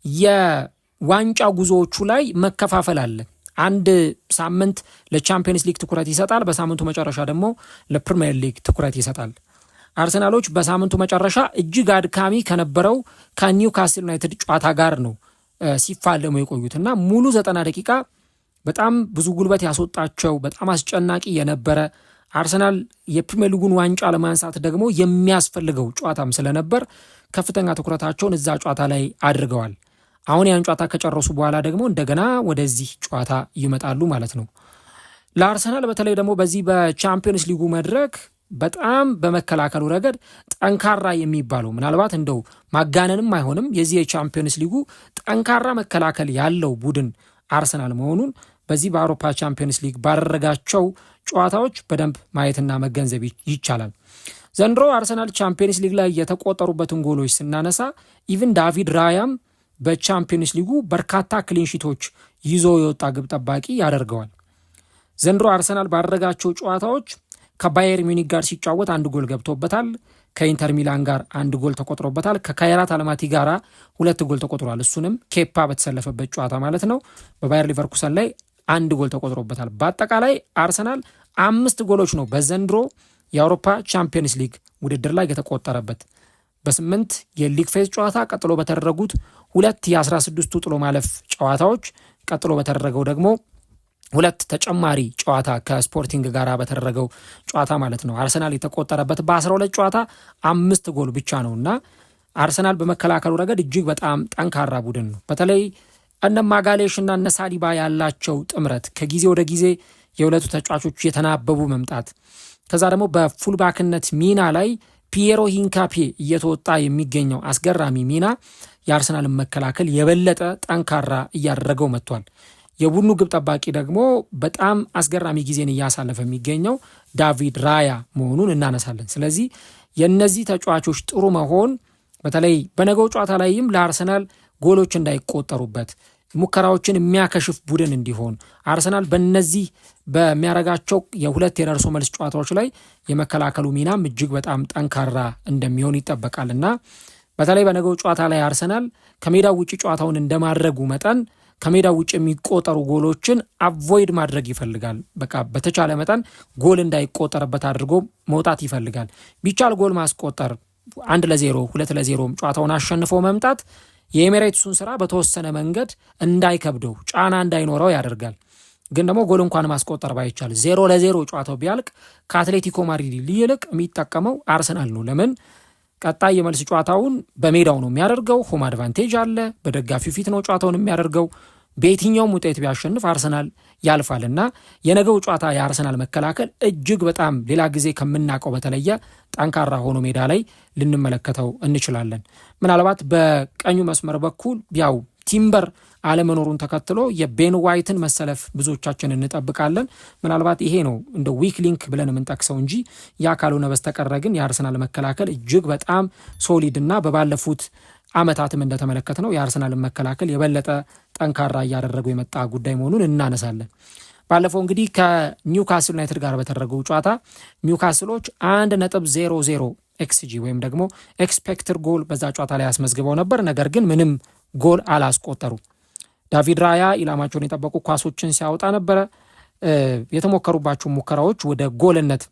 S1: የዋንጫ ጉዞዎቹ ላይ መከፋፈል አለ። አንድ ሳምንት ለቻምፒየንስ ሊግ ትኩረት ይሰጣል፣ በሳምንቱ መጨረሻ ደግሞ ለፕሪሚየር ሊግ ትኩረት ይሰጣል። አርሰናሎች በሳምንቱ መጨረሻ እጅግ አድካሚ ከነበረው ከኒውካስል ዩናይትድ ጨዋታ ጋር ነው ሲፋለሙ የቆዩት እና ሙሉ 90 ደቂቃ በጣም ብዙ ጉልበት ያስወጣቸው በጣም አስጨናቂ የነበረ አርሰናል የፕሪሚየር ሊጉን ዋንጫ ለማንሳት ደግሞ የሚያስፈልገው ጨዋታም ስለነበር ከፍተኛ ትኩረታቸውን እዛ ጨዋታ ላይ አድርገዋል። አሁን ያን ጨዋታ ከጨረሱ በኋላ ደግሞ እንደገና ወደዚህ ጨዋታ ይመጣሉ ማለት ነው። ለአርሰናል በተለይ ደግሞ በዚህ በቻምፒየንስ ሊጉ መድረክ በጣም በመከላከሉ ረገድ ጠንካራ የሚባለው ምናልባት እንደው ማጋነንም አይሆንም የዚህ የቻምፒየንስ ሊጉ ጠንካራ መከላከል ያለው ቡድን አርሰናል መሆኑን በዚህ በአውሮፓ ቻምፒየንስ ሊግ ባደረጋቸው ጨዋታዎች በደንብ ማየትና መገንዘብ ይቻላል። ዘንድሮ አርሰናል ቻምፒየንስ ሊግ ላይ የተቆጠሩበትን ጎሎች ስናነሳ ኢቭን ዳቪድ ራያም በቻምፒየንስ ሊጉ በርካታ ክሊንሺቶች ይዞ የወጣ ግብ ጠባቂ ያደርገዋል። ዘንድሮ አርሰናል ባደረጋቸው ጨዋታዎች ከባየር ሚዩኒክ ጋር ሲጫወት 1 ጎል ገብቶበታል። ከኢንተር ሚላን ጋር 1 ጎል ተቆጥሮበታል። ከካይራት አልማቲ ጋር 2 ጎል ተቆጥሯል። እሱንም ኬፓ በተሰለፈበት ጨዋታ ማለት ነው። በባየር ሊቨርኩሰን ላይ 1 ጎል ተቆጥሮበታል። በአጠቃላይ አርሰናል 5 ጎሎች ነው በዘንድሮ የአውሮፓ ቻምፒየንስ ሊግ ውድድር ላይ የተቆጠረበት። በ8 የሊግ ፌዝ ጨዋታ ቀጥሎ በተደረጉት 2 የ16ቱ ጥሎ ማለፍ ጨዋታዎች ቀጥሎ በተደረገው ደግሞ 2 ተጨማሪ ጨዋታ ከስፖርቲንግ ጋር በተደረገው ጨዋታ ማለት ነው አርሰናል የተቆጠረበት በ12 ጨዋታ 5 ጎል ብቻ ነውና አርሰናል በመከላከሉ ረገድ እጅግ በጣም ጠንካራ ቡድን ነው። በተለይ እነ ማጋሌሽና እነ ሳሊባ ያላቸው ጥምረት ከጊዜ ወደ ጊዜ የሁለቱ ተጫዋቾች የተናበቡ መምጣት ከዛ ደግሞ በፉልባክነት ሚና ላይ ፒየሮ ሂንካፔ እየተወጣ የሚገኘው አስገራሚ ሚና የአርሰናልን መከላከል የበለጠ ጠንካራ እያደረገው መጥቷል። የቡድኑ ግብ ጠባቂ ደግሞ በጣም አስገራሚ ጊዜን እያሳለፈ የሚገኘው ዳቪድ ራያ መሆኑን እናነሳለን። ስለዚህ የነዚህ ተጫዋቾች ጥሩ መሆን በተለይ በነገው ጨዋታ ላይም ለአርሰናል ጎሎች እንዳይቆጠሩበት ሙከራዎችን የሚያከሽፍ ቡድን እንዲሆን አርሰናል በነዚህ በሚያረጋቸው የሁለት የደርሶ መልስ ጨዋታዎች ላይ የመከላከሉ ሚናም እጅግ በጣም ጠንካራ እንደሚሆን ይጠበቃልና በተለይ በነገው ጨዋታ ላይ አርሰናል ከሜዳው ውጭ ጨዋታውን እንደማድረጉ መጠን ከሜዳው ውጭ የሚቆጠሩ ጎሎችን አቮይድ ማድረግ ይፈልጋል። በቃ በተቻለ መጠን ጎል እንዳይቆጠርበት አድርጎ መውጣት ይፈልጋል። ቢቻል ጎል ማስቆጠር 1-0 2-0 ጨዋታውን አሸንፎ መምጣት የኤሚሬትሱን ስራ በተወሰነ መንገድ እንዳይከብደው ጫና እንዳይኖረው ያደርጋል። ግን ደግሞ ጎል እንኳን ማስቆጠር ባይቻል 0-0 ጨዋታው ቢያልቅ ከአትሌቲኮ ማድሪድ ይልቅ የሚጠቀመው አርሰናል ነው። ለምን? ቀጣይ የመልስ ጨዋታውን በሜዳው ነው የሚያደርገው። ሆም አድቫንቴጅ አለ። በደጋፊው ፊት ነው ጨዋታውን የሚያደርገው። በየትኛውም ውጤት ቢያሸንፍ አርሰናል ያልፋልና የነገው ጨዋታ የአርሰናል መከላከል እጅግ በጣም ሌላ ጊዜ ከምናውቀው በተለየ ጠንካራ ሆኖ ሜዳ ላይ ልንመለከተው እንችላለን። ምናልባት በቀኙ መስመር በኩል ያው ቲምበር አለመኖሩን ተከትሎ የቤን ዋይትን መሰለፍ ብዙዎቻችን እንጠብቃለን። ምናልባት ይሄ ነው እንደ ዊክ ሊንክ ብለን የምንጠቅሰው እንጂ ያ ካልሆነ በስተቀረ ግን የአርሰናል መከላከል እጅግ በጣም ሶሊድ እና በባለፉት ዓመታትም እንደተመለከትነው የአርሰናልን መከላከል የበለጠ ጠንካራ እያደረገው የመጣ ጉዳይ መሆኑን እናነሳለን። ባለፈው እንግዲህ ከኒውካስል ዩናይትድ ጋር በተደረገው ጨዋታ ኒውካስሎች 1.00 ኤክስጂ ወይም ደግሞ ኤክስፔክትድ ጎል በዛ ጨዋታ ላይ ያስመዝግበው ነበር። ነገር ግን ምንም ጎል አላስቆጠሩ። ዳቪድ ራያ ኢላማቸውን የጠበቁ ኳሶችን ሲያወጣ ነበረ። የተሞከሩባቸው ሙከራዎች ወደ ጎልነት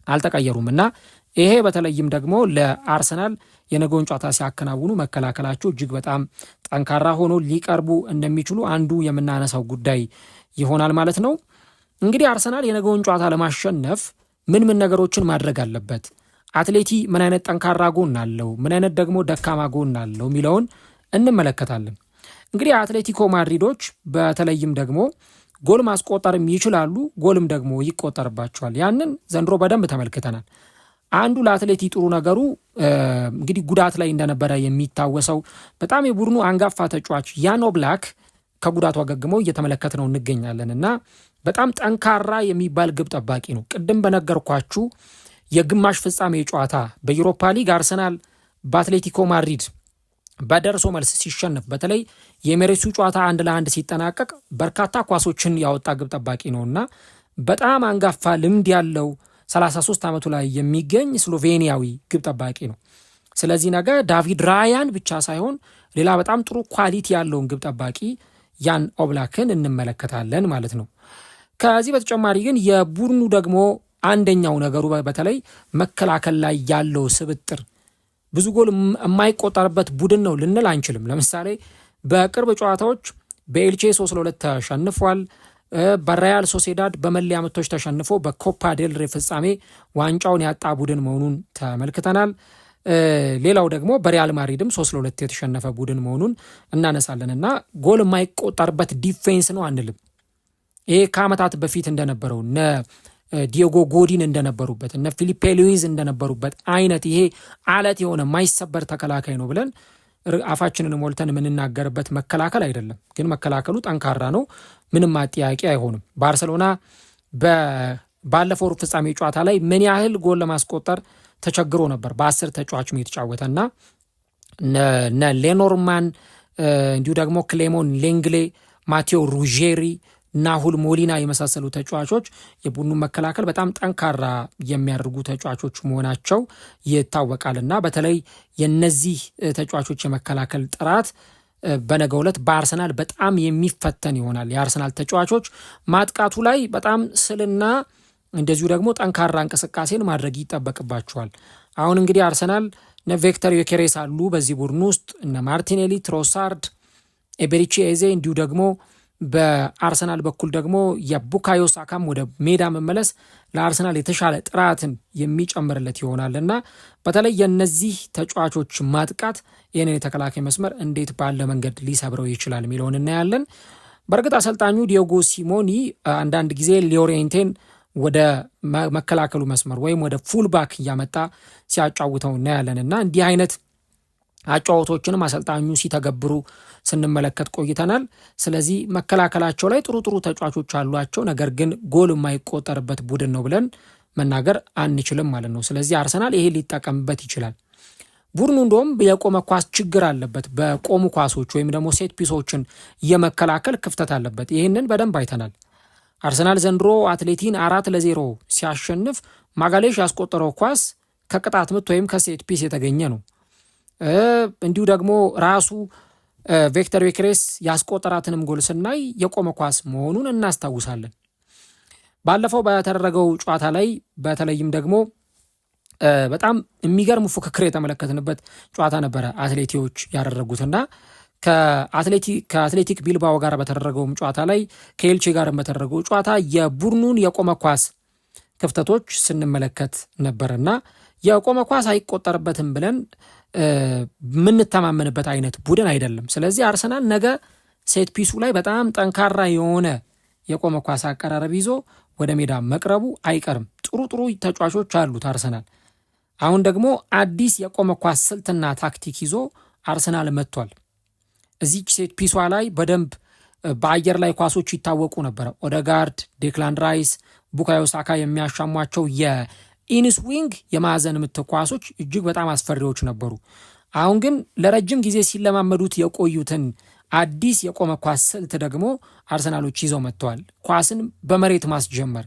S1: አልተቀየሩም እና ይሄ በተለይም ደግሞ ለአርሰናል የነገውን ጨዋታ ሲያከናውኑ መከላከላቸው እጅግ በጣም ጠንካራ ሆኖ ሊቀርቡ እንደሚችሉ አንዱ የምናነሳው ጉዳይ ይሆናል ማለት ነው። እንግዲህ አርሰናል የነገውን ጨዋታ ለማሸነፍ ምን ነገሮችን ማድረግ አለበት? አትሌቲ ምን አይነት ጠንካራ ጎን አለው፣ ምን አይነት ደግሞ ደካማ ጎን አለው የሚለውን እንመለከታለን። እንግዲህ አትሌቲኮ ማድሪዶች በተለይም ደግሞ ጎል ማስቆጠርም ይችላሉ፣ ጎልም ደግሞ ይቆጠርባቸዋል። ያንን ዘንድሮ በደንብ ተመልክተናል። አንዱ ለአትሌቲ ጥሩ ነገሩ እንግዲህ ጉዳት ላይ እንደነበረ የሚታወሰው በጣም የቡድኑ አንጋፋ ተጫዋች ያኖ ብላክ ከጉዳቱ አገግመው እየተመለከትነው እንገኛለን እና በጣም ጠንካራ የሚባል ግብ ጠባቂ ነው። ቅድም በነገርኳችሁ የግማሽ ፍጻሜ ጨዋታ በዩሮፓ ሊግ አርሰናል በአትሌቲኮ ማድሪድ በደርሶ መልስ ሲሸነፍ በተለይ የኤሚሬትሱ ጨዋታ 1-1 ሲጠናቀቅ በርካታ ኳሶችን ያወጣ ግብ ጠባቂ ነውና በጣም አንጋፋ ልምድ ያለው 33 ዓመቱ ላይ የሚገኝ ስሎቬኒያዊ ግብ ጠባቂ ነው። ስለዚህ ነገ ዳቪድ ራያን ብቻ ሳይሆን ሌላ በጣም ጥሩ ኳሊቲ ያለውን ግብ ጠባቂ ያን ኦብላክን እንመለከታለን ማለት ነው። ከዚህ በተጨማሪ ግን የቡድኑ ደግሞ አንደኛው ነገሩ በተለይ መከላከል ላይ ያለው ስብጥር ብዙ ጎል የማይቆጠርበት ቡድን ነው ልንል አንችልም። ለምሳሌ በቅርብ ጨዋታዎች በኤልቼ 3-2 ተሸንፏል። በሪያል ሶሴዳድ በመለያ ምቶች ተሸንፎ በኮፓ ዴል ሬ ፍጻሜ ዋንጫውን ያጣ ቡድን መሆኑን ተመልክተናል። ሌላው ደግሞ በሪያል ማድሪድም 3-2 የተሸነፈ ቡድን መሆኑን እናነሳለን እና ጎል የማይቆጠርበት ዲፌንስ ነው አንልም። ይሄ ከዓመታት በፊት እንደነበረው እነ ዲዮጎ ጎዲን እንደነበሩበት እነ ፊሊፔ ሉዊዝ እንደነበሩበት አይነት ይሄ አለት የሆነ ማይሰበር ተከላካይ ነው ብለን አፋችንን ሞልተን የምንናገርበት መከላከል አይደለም። ግን መከላከሉ ጠንካራ ነው፣ ምንም አጥያቂ አይሆንም። ባርሰሎና ባለፈው ሩብ ፍጻሜ ጨዋታ ላይ ምን ያህል ጎል ለማስቆጠር ተቸግሮ ነበር። በ10 ተጫዋች የተጫወተና እነ ሌኖርማን እንዲሁ ደግሞ ክሌሞን ሌንግሌ፣ ማቴዎ ሩጄሪ፣ ናሁል ሞሊና የመሳሰሉ ተጫዋቾች የቡድኑ መከላከል በጣም ጠንካራ የሚያደርጉ ተጫዋቾች መሆናቸው ይታወቃልና በተለይ የነዚህ ተጫዋቾች የመከላከል ጥራት በነገው ዕለት በአርሰናል በጣም የሚፈተን ይሆናል። የአርሰናል ተጫዋቾች ማጥቃቱ ላይ በጣም ስልና እንደዚሁ ደግሞ ጠንካራ እንቅስቃሴን ማድረግ ይጠበቅባቸዋል። አሁን እንግዲህ አርሰናል እነ ቪክተር ዮኬሬስ አሉ በዚህ ቡድን ውስጥ እነ ማርቲኔሊ፣ ትሮሳርድ፣ ኤቤሪቺ ኤዜ እንዲሁ ደግሞ በአርሰናል በኩል ደግሞ የቡካዮ ሳካም ወደ ሜዳ መመለስ ለአርሰናል የተሻለ ጥራትን የሚጨምርለት ይሆናልና በተለይ የነዚህ ተጫዋቾች ማጥቃት ይህንን የተከላካይ መስመር እንዴት ባለ መንገድ ሊሰብረው ይችላል የሚለውን እናያለን። በእርግጥ አሰልጣኙ ዲዮጎ ሲሞኒ አንዳንድ ጊዜ ሊዮሬንቴን ወደ መከላከሉ መስመር ወይም ወደ ፉልባክ እያመጣ ሲያጫውተው እናያለንና እንዲህ አይነት አጫዋቶችንም አሰልጣኙ ሲተገብሩ ስንመለከት ቆይተናል። ስለዚህ መከላከላቸው ላይ ጥሩ ጥሩ ተጫዋቾች አሏቸው፣ ነገር ግን ጎል የማይቆጠርበት ቡድን ነው ብለን መናገር አንችልም ማለት ነው። ስለዚህ አርሰናል ይሄ ሊጠቀምበት ይችላል። ቡድኑ እንደውም የቆመ ኳስ ችግር አለበት። በቆሙ ኳሶች ወይም ደግሞ ሴት ፒሶችን የመከላከል ክፍተት አለበት። ይህንን በደንብ አይተናል። አርሰናል ዘንድሮ አትሌቲን 4-0 ሲያሸንፍ ማጋሌሽ ያስቆጠረው ኳስ ከቅጣት ምት ወይም ከሴት ፒስ የተገኘ ነው። እንዲሁ ደግሞ ራሱ ቪክተር ዮኬሬስ ያስቆጠራትንም ጎል ስናይ የቆመ ኳስ መሆኑን እናስታውሳለን። ባለፈው በተደረገው ጨዋታ ላይ በተለይም ደግሞ በጣም የሚገርም ፉክክር የተመለከትንበት ጨዋታ ነበረ አትሌቲዎች ያደረጉትና ከአትሌቲክ ቢልባኦ ጋር በተደረገውም ጨዋታ ላይ ከኤልቼ ጋር በተደረገው ጨዋታ የቡድኑን የቆመ ኳስ ክፍተቶች ስንመለከት ነበርና የቆመ ኳስ አይቆጠርበትም ብለን የምንተማመንበት አይነት ቡድን አይደለም። ስለዚህ አርሰናል ነገ ሴት ፒሱ ላይ በጣም ጠንካራ የሆነ የቆመ ኳስ አቀራረብ ይዞ ወደ ሜዳ መቅረቡ አይቀርም። ጥሩ ጥሩ ተጫዋቾች አሉት አርሰናል። አሁን ደግሞ አዲስ የቆመ ኳስ ስልትና ታክቲክ ይዞ አርሰናል መጥቷል። እዚች ሴት ፒሷ ላይ በደንብ በአየር ላይ ኳሶች ይታወቁ ነበረ። ኦደጋርድ፣ ዴክላን ራይስ፣ ቡካዮ ሳካ የሚያሻሟቸው የኢንስዊንግ የማዕዘን ምት ኳሶች እጅግ በጣም አስፈሪዎች ነበሩ። አሁን ግን ለረጅም ጊዜ ሲለማመዱት የቆዩትን አዲስ የቆመ ኳስ ስልት ደግሞ አርሰናሎች ይዘው መጥተዋል። ኳስን በመሬት ማስጀመር፣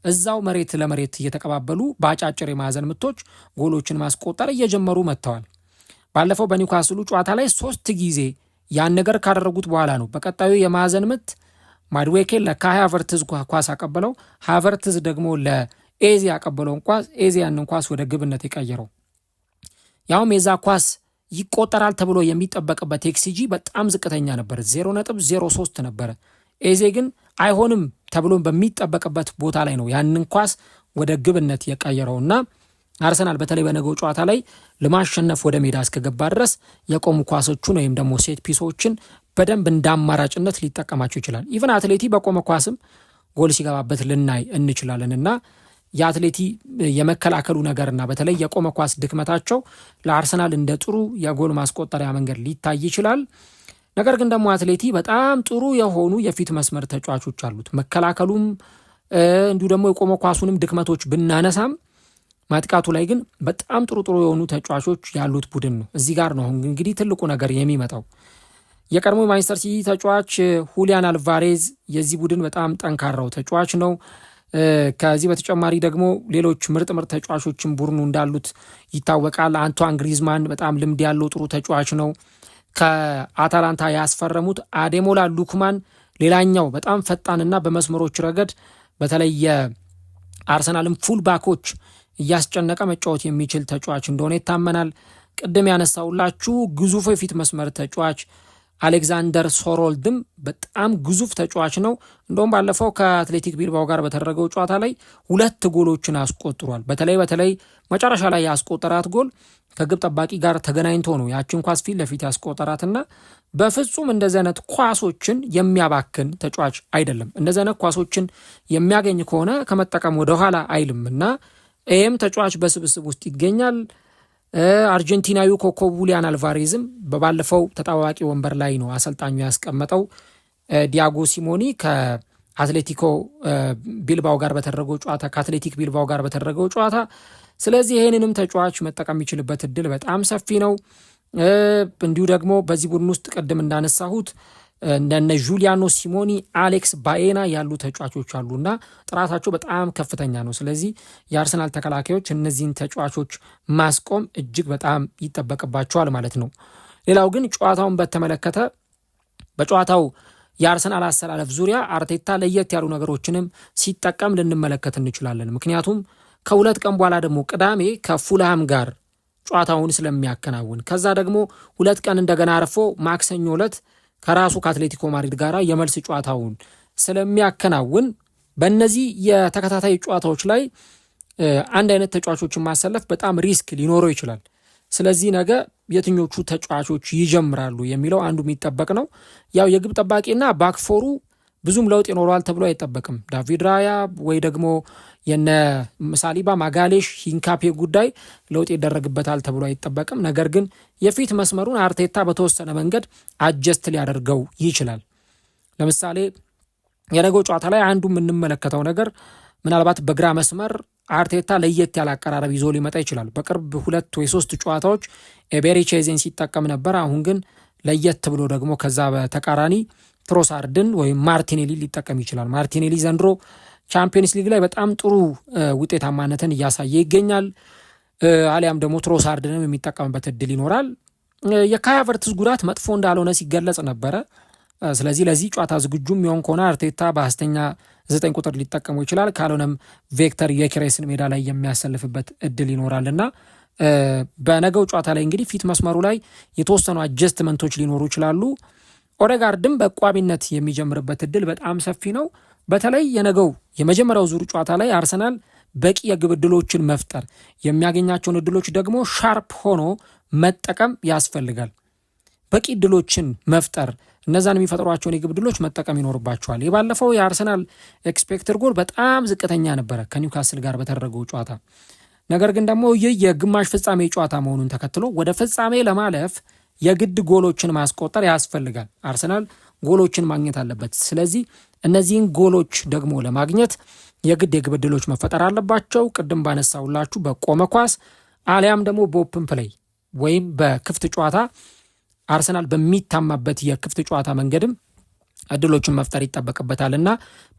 S1: እዛው መሬት ለመሬት እየተቀባበሉ በአጫጭር የማዕዘን ምቶች ጎሎችን ማስቆጠር እየጀመሩ መጥተዋል። ባለፈው በኒውካስሉ ጨዋታ ላይ 3 ጊዜ ያን ነገር ካደረጉት በኋላ ነው በቀጣዩ የማዕዘን ምት ማድዌኬ ለካይ ሃቨርትዝ ኳስ አቀበለው። ሃቨርትዝ ደግሞ ለኤዜ ያቀበለውን ኳስ ኤዜ ያንን ኳስ ወደ ግብነት የቀየረው። ያውም የዛ ኳስ ይቆጠራል ተብሎ የሚጠበቅበት ኤክስጂ በጣም ዝቅተኛ ነበር፣ 0.03 ነበረ። ኤዜ ግን አይሆንም ተብሎ በሚጠበቅበት ቦታ ላይ ነው ያንን ኳስ ወደ ግብነት የቀየረውና አርሰናል በተለይ በነገው ጨዋታ ላይ ለማሸነፍ ወደ ሜዳ እስከገባ ድረስ የቆሙ ኳሶቹን ወይም ደግሞ ሴት ፒሶችን በደንብ እንደ አማራጭነት ሊጠቀማቸው ይችላል። ኢቨን አትሌቲ በቆመ ኳስም ጎል ሲገባበት ልናይ እንችላለንና የአትሌቲ የመከላከሉ ነገርና በተለይ የቆመ ኳስ ድክመታቸው ለአርሰናል እንደ ጥሩ የጎል ማስቆጠሪያ መንገድ ሊታይ ይችላል። ነገር ግን ደግሞ አትሌቲ በጣም ጥሩ የሆኑ የፊት መስመር ተጫዋቾች አሉት። መከላከሉም እንዲሁ ደግሞ የቆመ ኳሱንም ድክመቶች ብናነሳም ማጥቃቱ ላይ ግን በጣም ጥሩ ጥሩ የሆኑ ተጫዋቾች ያሉት ቡድን ነው። እዚህ ጋር ነው እንግዲህ ትልቁ ነገር የሚመጣው። የቀድሞ ማንቸስተር ሲቲ ተጫዋች ሁሊያን አልቫሬዝ የዚህ ቡድን በጣም ጠንካራው ተጫዋች ነው። ከዚህ በተጨማሪ ደግሞ ሌሎች ምርጥ ተጫዋቾችን ቡድኑ እንዳሉት ይታወቃል። አንቷን ግሪዝማን በጣም ልምድ ያለው ጥሩ ተጫዋች ነው። ከአታላንታ ያስፈረሙት አዴሞላ ሉክማን ሌላኛው በጣም ፈጣንና በመስመሮች ረገድ በተለይ የአርሰናልም ፉል ባኮች እያስጨነቀ መጫወት የሚችል ተጫዋች እንደሆነ ይታመናል። ቅድም ያነሳውላችሁ ግዙፍ የፊት መስመር ተጫዋች አሌክዛንደር ሶሮልድም በጣም ግዙፍ ተጫዋች ነው። እንደውም ባለፈው ከአትሌቲክ ቢልባኦ ጋር በተደረገው ጨዋታ ላይ 2 ጎሎችን አስቆጥሯል። በተለይ መጨረሻ ላይ ያስቆጠራት ጎል ከግብ ጠባቂ ጋር ተገናኝቶ ነው ያችን ኳስ ፊት ለፊት ያስቆጠራትና በፍጹም እንደዚህ አይነት ኳሶችን የሚያባክን ተጫዋች አይደለም። እንደዚህ አይነት ኳሶችን የሚያገኝ ከሆነ ከመጠቀም ወደኋላ አይልምና ይህም ተጫዋች በስብስብ ውስጥ ይገኛል። አርጀንቲናዊ ኮከብ ሁሊያን አልቫሬዝም በባለፈው ተጣዋቂ ወንበር ላይ ነው አሰልጣኙ ያስቀመጠው ዲያጎ ሲሞኒ ከአትሌቲክ ቢልባኦ ጋር በተደረገው ጨዋታ። ስለዚህ ይህንንም ተጫዋች መጠቀም የሚችልበት እድል በጣም ሰፊ ነው። እንዲሁ ደግሞ በዚህ ቡድን ውስጥ ቅድም እንዳነሳሁት እንደነ ጁሊያኖ ሲሞኒ፣ አሌክስ ባኤና ያሉ ተጫዋቾች አሉና ጥራታቸው በጣም ከፍተኛ ነው። ስለዚህ የአርሰናል ተከላካዮች እነዚህን ተጫዋቾች ማስቆም እጅግ በጣም ይጠበቅባቸዋል ማለት ነው። ሌላው ግን ጨዋታውን በተመለከተ በጨዋታው የአርሰናል አሰላለፍ ዙሪያ አርቴታ ለየት ያሉ ነገሮችንም ሲጠቀም ልንመለከት እንችላለን። ምክንያቱም ከ2 ቀን በኋላ ደግሞ ቅዳሜ ከፉልሃም ጋር ጨዋታውን ስለሚያከናውን ከዛ ደግሞ 2 ቀን እንደገና አርፎ ማክሰኞ ዕለት ከራሱ ከአትሌቲኮ ማድሪድ ጋር የመልስ ጨዋታውን ስለሚያከናውን በእነዚህ የተከታታይ ጨዋታዎች ላይ አንድ አይነት ተጫዋቾችን ማሰለፍ በጣም ሪስክ ሊኖረው ይችላል። ስለዚህ ነገ የትኞቹ ተጫዋቾች ይጀምራሉ የሚለው አንዱ የሚጠበቅ ነው። ያው የግብ ጠባቂና ባክፎሩ ብዙም ለውጥ ይኖረዋል ተብሎ አይጠበቅም። ዳቪድ ራያ ወይ ደግሞ የነ ሳሊባ፣ ማጋሌሽ፣ ሂንካፔ ጉዳይ ለውጥ ይደረግበታል ተብሎ አይጠበቅም። ነገር ግን የፊት መስመሩን አርቴታ በተወሰነ መንገድ አጀስት ሊያደርገው ይችላል። ለምሳሌ የነገው ጨዋታ ላይ አንዱ የምንመለከተው ነገር ምናልባት በግራ መስመር አርቴታ ለየት ያለ አቀራረብ ይዞ ሊመጣ ይችላል። በቅርብ 2 ወይ 3 ጨዋታዎች ኤቤሪቼዜን ሲጠቀም ነበር። አሁን ግን ለየት ብሎ ደግሞ ከዛ በተቃራኒ ትሮሳርድን ወይም ማርቲኔሊ ሊጠቀም ይችላል። ማርቲኔሊ ዘንድሮ ቻምፒየንስ ሊግ ላይ በጣም ጥሩ ውጤታማነትን እያሳየ ይገኛል። አሊያም ደግሞ ትሮሳርድንም የሚጠቀምበት እድል ይኖራል። የካይ ሃቨርትዝ ጉዳት መጥፎ እንዳልሆነ ሲገለጽ ነበረ። ስለዚህ ለዚህ ጨዋታ ዝግጁ የሚሆን ከሆነ አርቴታ በ9 ቁጥር ሊጠቀሙ ይችላል። ካልሆነም ቬክተር ዮኬሬስን ሜዳ ላይ የሚያሰልፍበት እድል ይኖራልና በነገው ጨዋታ ላይ እንግዲህ ፊት መስመሩ ላይ የተወሰኑ አጀስትመንቶች ሊኖሩ ይችላሉ። ኦዴጋርድም በቋሚነት የሚጀምርበት እድል በጣም ሰፊ ነው። በተለይ የነገው የመጀመሪያው ዙር ጨዋታ ላይ አርሰናል በቂ የግብ እድሎችን መፍጠር የሚያገኛቸውን እድሎች ደግሞ ሻርፕ ሆኖ መጠቀም ያስፈልጋል። በቂ እድሎችን መፍጠር እነዛን የሚፈጥሯቸውን የግብ እድሎች መጠቀም ይኖርባቸዋል። የባለፈው የአርሰናል ኤክስፔክትድ ጎል በጣም ዝቅተኛ ነበረ ከኒውካስል ጋር በተደረገው ጨዋታ። ነገር ግን ደግሞ ይህ የግማሽ ፍጻሜ ጨዋታ መሆኑን ተከትሎ ወደ ፍጻሜ ለማለፍ የግድ ጎሎችን ማስቆጠር ያስፈልጋል። አርሰናል ጎሎችን ማግኘት አለበት። ስለዚህ እነዚህን ጎሎች ደግሞ ለማግኘት የግድ የግብ እድሎች መፈጠር አለባቸው። ቅድም ባነሳውላችሁ በቆመ ኳስ አሊያም ደግሞ በኦፕን ፕሌይ ወይም በክፍት ጨዋታ አርሰናል በሚታማበት የክፍት ጨዋታ መንገድም እድሎችን መፍጠር ይጠበቅበታል እና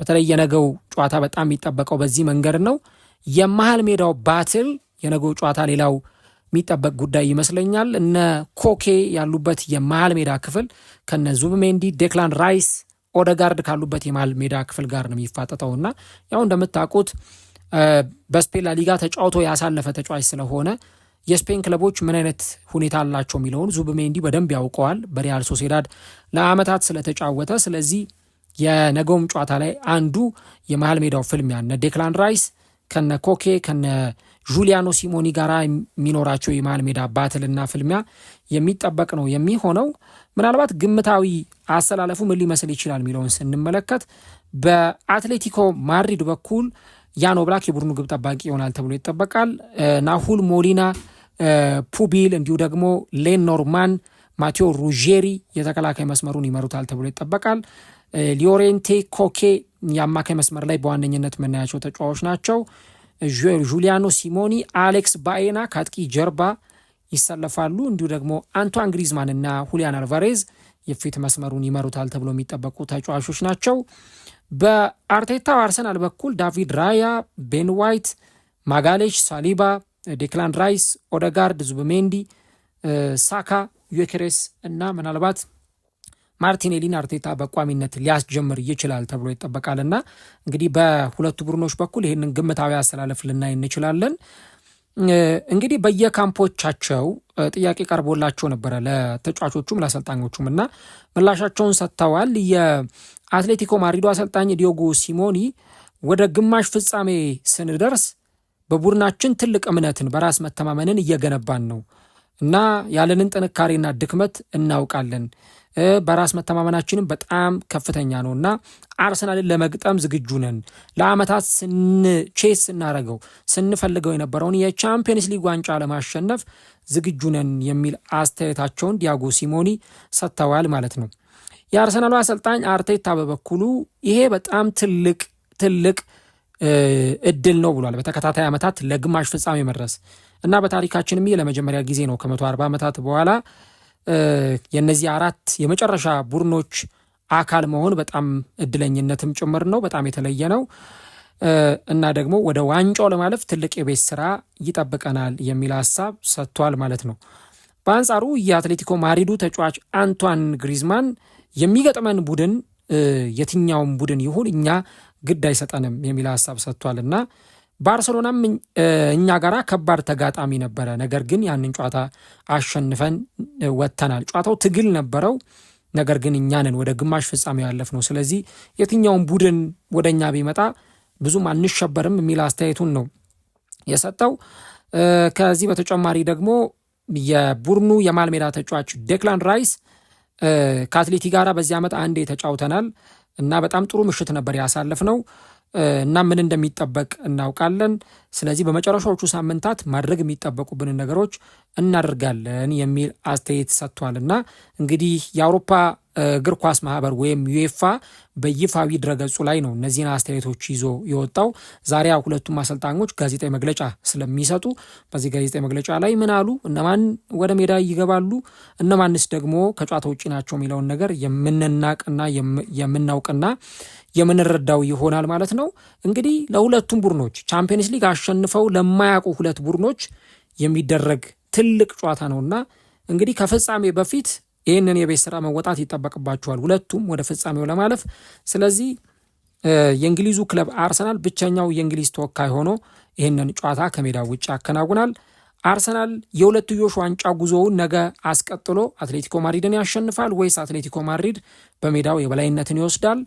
S1: በተለይ የነገው ጨዋታ በጣም የሚጠበቀው በዚህ መንገድ ነው። የመሃል ሜዳው ባትል የነገው ጨዋታ ሌላው የሚጠበቅ ጉዳይ ይመስለኛል። እነ ኮኬ ያሉበት የመሃል ሜዳ ክፍል ከነ ዙብሜንዲ፣ ዴክላን ራይስ፣ ኦደጋርድ ካሉበት የመሃል ሜዳ ክፍል ጋር ነው የሚፋጠጠውና ያው እንደምታውቁት በስፔን ላሊጋ ተጫውቶ ያሳለፈ ተጫዋች ስለሆነ የስፔን ክለቦች ምን አይነት ሁኔታ አላቸው የሚለውን ዙብሜንዲ በደንብ ያውቀዋል በሪያል ሶሴዳድ ለአመታት ስለተጫወተ። ስለዚህ የነገውም ጨዋታ ላይ አንዱ የመሃል ሜዳው ፍልሚያ እነ ዴክላን ራይስ ከነ ኮኬ ከነ ጁሊያኖ ሲሞኒ ጋር የሚኖራቸው የመሃል ሜዳ ባትልና ፍልሚያ የሚጠበቅ ነው የሚሆነው። ምናልባት ግምታዊ አሰላለፉ ምን ሊመስል ይችላል የሚለውን ስንመለከት በአትሌቲኮ ማድሪድ በኩል ያኖ ብላክ የቡድኑ ግብ ጠባቂ ይሆናል ተብሎ ይጠበቃል። ናሁል ሞሊና፣ ፑቢል እንዲሁ ደግሞ ሌን ኖርማን፣ ማቴዎ ሩጄሪ የተከላካይ መስመሩን ይመሩታል ተብሎ ይጠበቃል። ሊዮሬንቴ ኮኬ የአማካይ መስመር ላይ በዋነኝነት የምናያቸው ተጫዋቾች ናቸው። ጁሊያኖ ሲሞኒ፣ አሌክስ ባኤና ከአጥቂ ጀርባ ይሰለፋሉ። እንዲሁ ደግሞ አንቷን ግሪዝማን እና ሁሊያን አልቫሬዝ የፊት መስመሩን ይመሩታል ተብሎ የሚጠበቁ ተጫዋቾች ናቸው። በአርቴታው አርሰናል በኩል ዳቪድ ራያ፣ ቤን ዋይት፣ ማጋሌሽ፣ ሳሊባ፣ ዴክላን ራይስ፣ ኦደጋርድ፣ ዙብሜንዲ፣ ሳካ፣ ዮኬሬስ እና ምናልባት ማርቲኔሊን አርቴታ በቋሚነት ሊያስጀምር ይችላል ተብሎ ይጠበቃልና እንግዲህ በሁለቱ ቡድኖች በኩል ይህንን ግምታዊ አሰላለፍ ልናይ እንችላለን። እንግዲህ በየካምፖቻቸው ጥያቄ ቀርቦላቸው ነበረ ለተጫዋቾቹም ለአሰልጣኞቹም እና ምላሻቸውን ሰጥተዋል። የአትሌቲኮ ማድሪዱ አሰልጣኝ ዲዮጎ ሲሞኒ ወደ ግማሽ ፍጻሜ ስንደርስ በቡድናችን ትልቅ እምነትን በራስ መተማመንን እየገነባን ነው እና ያለንን ጥንካሬና ድክመት እናውቃለን። በራስ መተማመናችንም በጣም ከፍተኛ ነው እና አርሰናልን ለመግጠም ዝግጁ ነን። ለአመታት ቼስ ስናረገው ስንፈልገው የነበረውን የቻምፒየንስ ሊግ ዋንጫ ለማሸነፍ ዝግጁ ነን የሚል አስተያየታቸውን ዲያጎ ሲሞኒ ሰጥተዋል ማለት ነው። የአርሰናሉ አሰልጣኝ አርቴታ በበኩሉ ይሄ በጣም ትልቅ እድል ነው ብሏል። በተከታታይ ዓመታት ለግማሽ ፍጻሜ መድረስ እና በታሪካችንም ለመጀመሪያ ጊዜ ነው ከ140 ዓመታት በኋላ የነዚህ 4 የመጨረሻ ቡድኖች አካል መሆን በጣም እድለኝነትም ጭምር ነው። በጣም የተለየ ነው እና ደግሞ ወደ ዋንጫው ለማለፍ ትልቅ የቤት ስራ ይጠብቀናል የሚል ሀሳብ ሰጥቷል ማለት ነው። በአንጻሩ የአትሌቲኮ ማድሪዱ ተጫዋች አንቷን ግሪዝማን የሚገጥመን ቡድን የትኛውም ቡድን ይሁን እኛ ግድ አይሰጠንም የሚል ሀሳብ ሰጥቷል እና ባርሰሎናም እኛ ጋራ ከባድ ተጋጣሚ ነበረ፣ ነገር ግን ያንን ጨዋታ አሸንፈን ወጥተናል። ጨዋታው ትግል ነበረው፣ ነገር ግን እኛንን ወደ ግማሽ ፍጻሜው ያለፍነው። ስለዚህ የትኛውን ቡድን ወደኛ ቢመጣ ብዙም አንሸበርም የሚል አስተያየቱን ነው የሰጠው። ከዚህ በተጨማሪ ደግሞ የቡድኑ የመሃል ሜዳ ተጫዋች ዴክላን ራይስ ከአትሌቲ ጋር በዚህ ዓመት አንዴ ተጫውተናል እና በጣም ጥሩ ምሽት ነበር ያሳለፍነው እና ምን እንደሚጠበቅ እናውቃለን። ስለዚህ በመጨረሻዎቹ ሳምንታት ማድረግ የሚጠበቁብንን ነገሮች እናደርጋለን የሚል አስተያየት ሰጥቷል። እና እንግዲህ የአውሮፓ እግር ኳስ ማህበር ወይም ዩኤፋ በይፋዊ ድረገጹ ላይ ነው እነዚህን አስተያየቶች ይዞ የወጣው። ዛሬ ሁለቱም አሰልጣኞች ጋዜጣዊ መግለጫ ስለሚሰጡ በዚህ ጋዜጣዊ መግለጫ ላይ ምን አሉ፣ እነማን ወደ ሜዳ ይገባሉ፣ እነማንስ ደግሞ ከጨዋታ ውጭ ናቸው የሚለውን ነገር የምንናቅና የምናውቅና የምንረዳው ይሆናል ማለት ነው። እንግዲህ ለሁለቱም ቡድኖች ቻምፒየንስ ሊግ አሸንፈው ለማያውቁ ሁለት ቡድኖች የሚደረግ ትልቅ ጨዋታ ነውና እንግዲህ ከፍጻሜ በፊት ይህንን የቤት ስራ መወጣት ይጠበቅባቸዋል ሁለቱም ወደ ፍጻሜው ለማለፍ። ስለዚህ የእንግሊዙ ክለብ አርሰናል ብቸኛው የእንግሊዝ ተወካይ ሆኖ ይህንን ጨዋታ ከሜዳ ውጭ ያከናውናል። አርሰናል የሁለትዮሽ ዋንጫ ጉዞውን ነገ አስቀጥሎ አትሌቲኮ ማድሪድን ያሸንፋል ወይስ አትሌቲኮ ማድሪድ በሜዳው የበላይነትን ይወስዳል?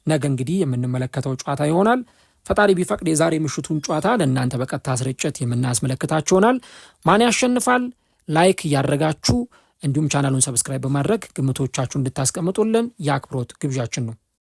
S1: ነገ እንግዲህ የምንመለከተው ጨዋታ ይሆናል። ፈጣሪ ቢፈቅድ የዛሬ ምሽቱን ጨዋታ ለእናንተ በቀጥታ ስርጭት የምናስመለክታችሁ ይሆናል። ማን ያሸንፋል? ላይክ እያደረጋችሁ እንዲሁም ቻናሉን ሰብስክራይብ በማድረግ ግምቶቻችሁ እንድታስቀምጡልን የአክብሮት ግብዣችን ነው።